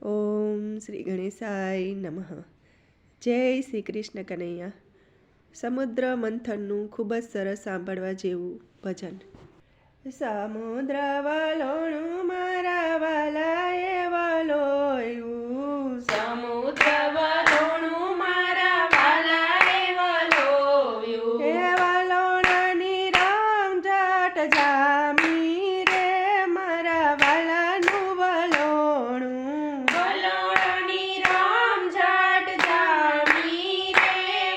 ઓમ શ્રી ગણેશાય નમઃ. જય શ્રી કૃષ્ણ કનૈયા. સમુદ્ર મંથનનું ખૂબ જ સરસ સાંભળવા જેવું ભજન. સમુદ્ર વલોણું મારા વાલાએ વલોયું, સમુદ્ર વલોણું મારા વાલાએ વલોયું. એ વલોણાની રામ જાટ જામી રે મારા વાલાનું વલોણું. વલોણની રામ જાટ જામી રે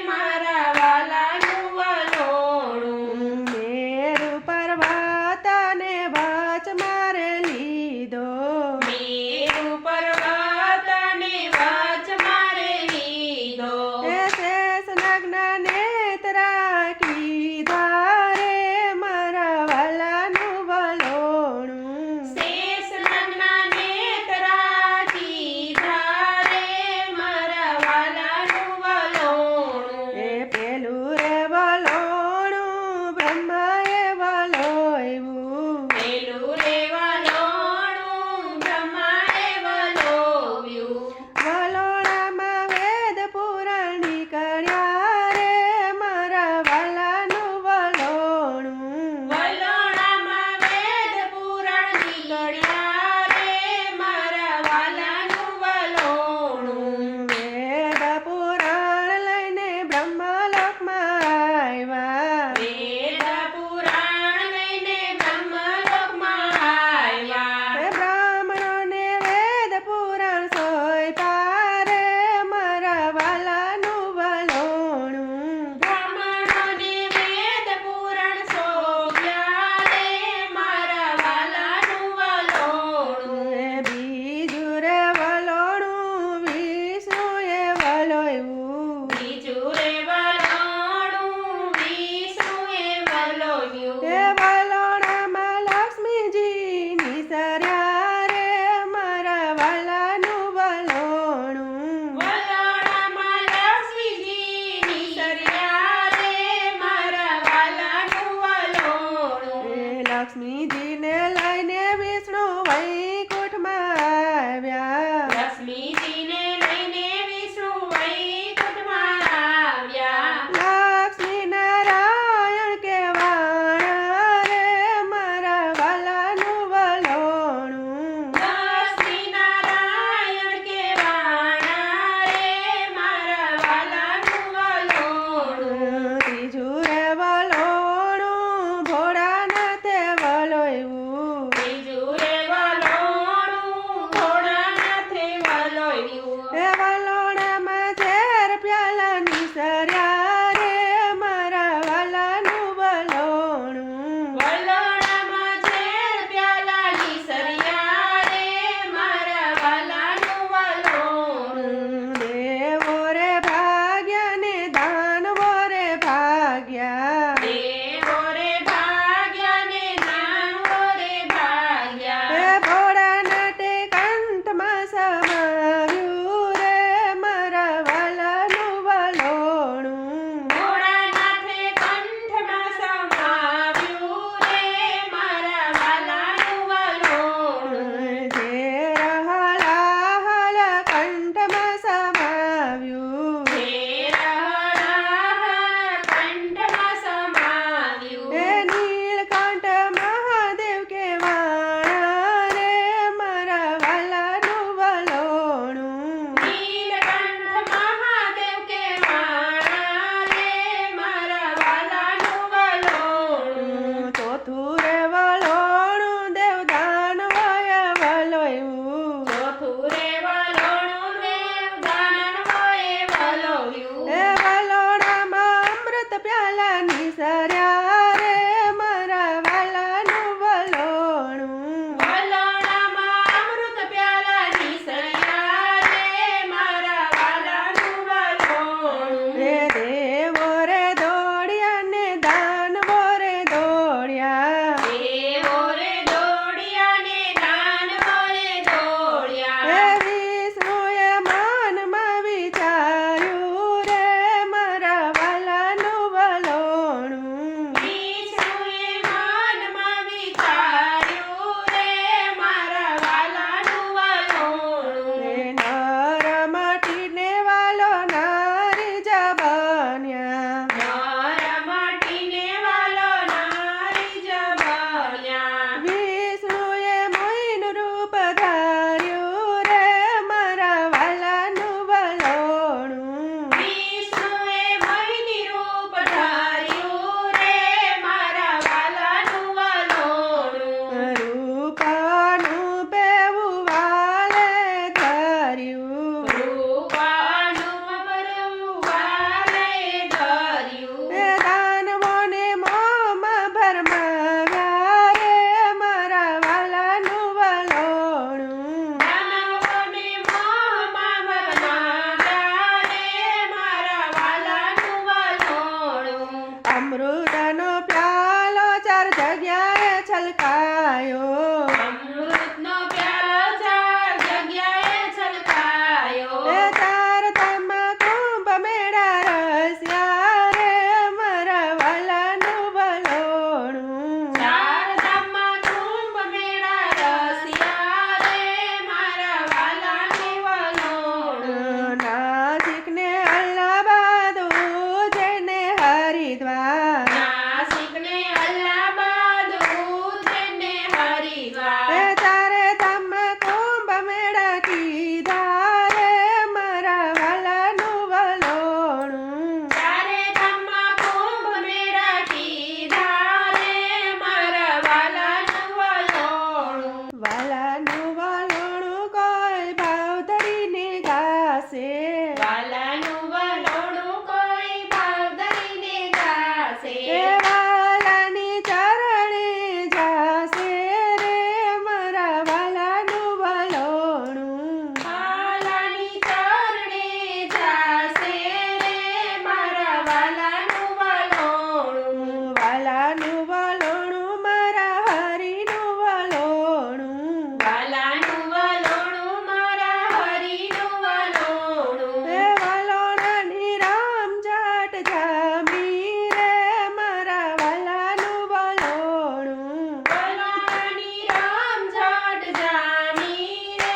મારા વાલાનું વલોણું. મેરુ પર્વતને વચ મારે લીધો, મેરુ પર્વતને વચ મારે લીધો. એ શેષ નગ્ન નેત્રા કીધા રે મારા વાલાનું વલોણું. શેષ નગ્ન નેત્રા કીધા રે મારા વાલાનું વલોણું. એ પેલું રે વલોણું બ્રહ્માએ વલોવ્યું, પેલું રે વલોણું બ્રહ્માએ વલોવ્યું. વલોણામાં વેદ પુરાણ નીકળ્યા રે મારા વાલાનું વલોણું. વલોણામાં વેદ પુરાણ નીકળ્યા રે મારા વાલાનું વલોણું. વેદ પુરાણ લઈને બ્રહ્મલોકમાં આવ્યા, વેદ પુરાણ લઈને બ્રહ્મલોકમાં આવ્યા. એ બ્રાહ્મણોને વેદ પુરાણ સોંપ્યા રે મારા વાલાનું વલોણું. બ્રાહ્મણોને વેદ પુરાણ સોંપ્યા રે મારા વાલાનું વલોણું. એ બીજું રે વલોણું વિષ્ણુએ વલોવ્યું, બીજું રે વલોણું વિષ્ણુએ વલોવ્યું. એ વલોણામાં લક્ષ્મીજી નિસર્યા રે મારા વાલાનું વલોણું. વલોણામાં લક્ષ્મીજી નિસર્યા રે મારા વાલાનું વલોણું. એ લક્ષ્મીજીને લઈને વિષ્ણુ વૈકુંઠમાં આવ્યા, લક્ષ્મીજીને લઈને વિષ્ણુ વૈકુંઠમાં આવ્યા. લક્ષ્મી નારાયણ કહેવાણા રે મારા વાલાનું વલોણું. લક્ષ્મી નારાયણ કહેવાણા રે મારા વાલાનું વલોણું. ત્રીજું રે વલોણું ભોળાનાથે વલોવ્યું, જગ્યાએ છલકાયો અમૃતનો પ્યાલો ચાર જગ્યાએ છલકાયો એ ચાર ધામમાં કુંભ મેળા રસ્યા રે મારા વાલાનું વલોણું ચાર ધામમાં કુંભ મેળા રસિયા રે મારા વાલાનું વલોણું નાસિક ને અલ્હાબાદ ઉજ્જૈન હરિદ્વાર નાસિક ને અલ્હાબાદ ઉજ્જૈન ને હરિદ્વાર એ ચારે ધામમાં કુંભ મેળા કીધા રે મારા વાલાનું વલોણું ચારે ધામમાં કુંભ મેળા કીધા રે મારા વાલાનું વલોણું વાલાનું વલોણું કોઈ ભાવ ધરીને ગાશે વાલાનું વલોણું કોઈ ભાવ ધરીને ગાશે એ વાલાની ચરણે જાશે રે મારા વાલાનું વલોણું વાલાની ચરણે જાશે રે મારા વાલાનું વલોણું વાલાનું વલોણું મારા હરીનું વલોણું વાલાનું વલોણું મારા હરીનું વલોણું એ વલોણાની રામ જાટ જામી રે મારા વાલાનું વલોણું વલોણાની રામ જાટ જામી રે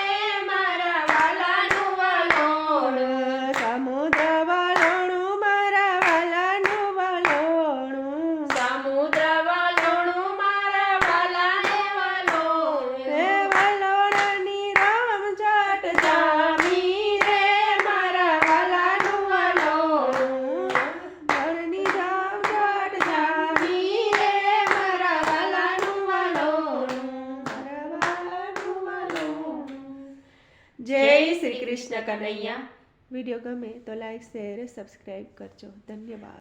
મારા વાલાનું વલોણું સમુદ્ર વલોણું મારા વાલાનું વલોણું સમુદ્ર વલોણું મારા વાલાને વલોણું એ વલોણાની રામ જાટ જામી રે મારા વાલાનું વલોણું વળની રામ જાટ જામી રે મારા વાલાનું વલોણું મારા વાલાનું વલોણું. જય શ્રી કૃષ્ણ કનૈયા. વિડીયો ગમે તો લાઈક શેર સબસ્ક્રાઈબ કરજો. ધન્યવાદ.